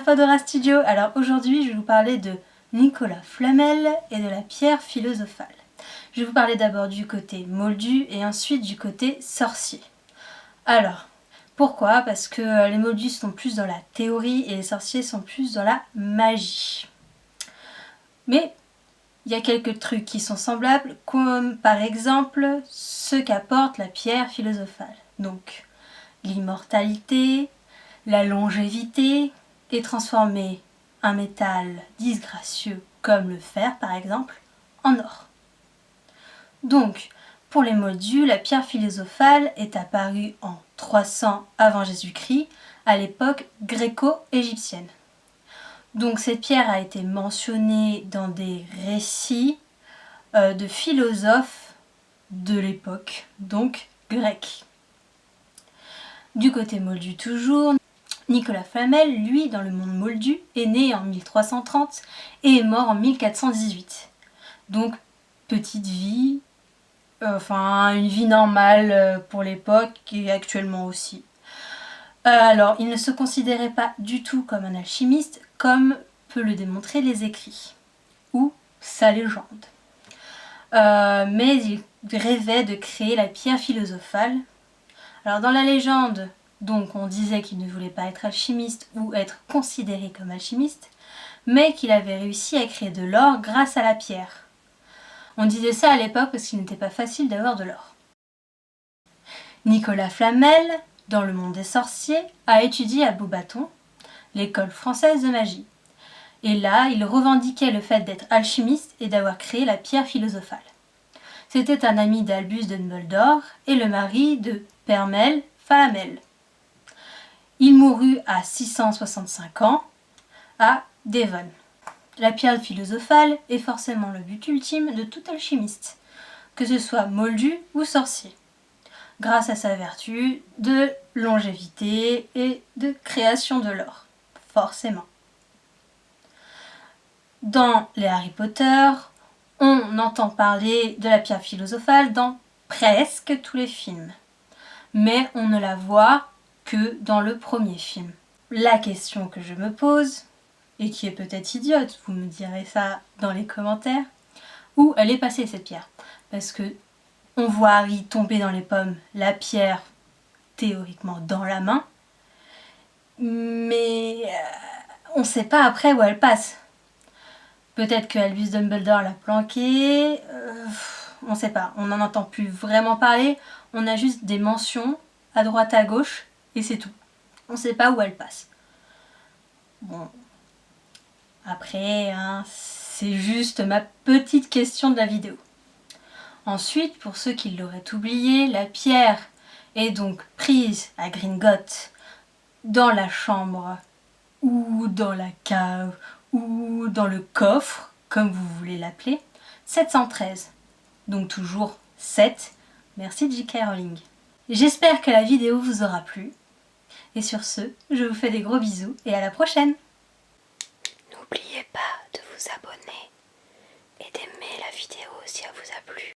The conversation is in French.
Pandora Studio. Alors aujourd'hui je vais vous parler de Nicolas Flamel et de la pierre philosophale. Je vais vous parler d'abord du côté moldu et ensuite du côté sorcier. Alors, pourquoi? Parce que les moldus sont plus dans la théorie et les sorciers sont plus dans la magie. Mais il y a quelques trucs qui sont semblables, comme par exemple ce qu'apporte la pierre philosophale. Donc, l'immortalité, la longévité et transformer un métal disgracieux comme le fer par exemple en or. Donc pour les moldus, la pierre philosophale est apparue en 300 avant Jésus-Christ à l'époque gréco-égyptienne. Donc cette pierre a été mentionnée dans des récits de philosophes de l'époque, donc grecs. Du côté moldu toujours, Nicolas Flamel, lui, dans le monde moldu, est né en 1330 et est mort en 1418. Donc, petite vie, une vie normale pour l'époque et actuellement aussi. Alors, il ne se considérait pas du tout comme un alchimiste, comme peut le démontrer les écrits, ou sa légende. Mais il rêvait de créer la pierre philosophale. Alors, dans la légende, donc on disait qu'il ne voulait pas être alchimiste ou être considéré comme alchimiste, mais qu'il avait réussi à créer de l'or grâce à la pierre. On disait ça à l'époque parce qu'il n'était pas facile d'avoir de l'or. Nicolas Flamel, dans le monde des sorciers, a étudié à Beaubaton, l'école française de magie. Et là, il revendiquait le fait d'être alchimiste et d'avoir créé la pierre philosophale. C'était un ami d'Albus Dumbledore et le mari de Permel Flamel. Il mourut à 665 ans à Devon. La pierre philosophale est forcément le but ultime de tout alchimiste, que ce soit moldu ou sorcier, grâce à sa vertu de longévité et de création de l'or, forcément. Dans les Harry Potter, on entend parler de la pierre philosophale dans presque tous les films, mais on ne la voit que dans le premier film. La question que je me pose, et qui est peut-être idiote, vous me direz ça dans les commentaires, où elle est passée cette pierre? Parce que on voit Harry tomber dans les pommes, la pierre théoriquement dans la main, mais on ne sait pas après où elle passe. Peut-être que Albus Dumbledore l'a planquée, on ne sait pas, on n'en entend plus vraiment parler, on a juste des mentions à droite à gauche, et c'est tout. On ne sait pas où elle passe. Bon, après, c'est juste ma petite question de la vidéo. Ensuite, pour ceux qui l'auraient oublié, la pierre est donc prise à Gringotts dans la chambre, ou dans la cave, ou dans le coffre, comme vous voulez l'appeler, 713. Donc toujours 7. Merci J.K. Rowling. J'espère que la vidéo vous aura plu. Et sur ce, je vous fais des gros bisous et à la prochaine! N'oubliez pas de vous abonner et d'aimer la vidéo si elle vous a plu.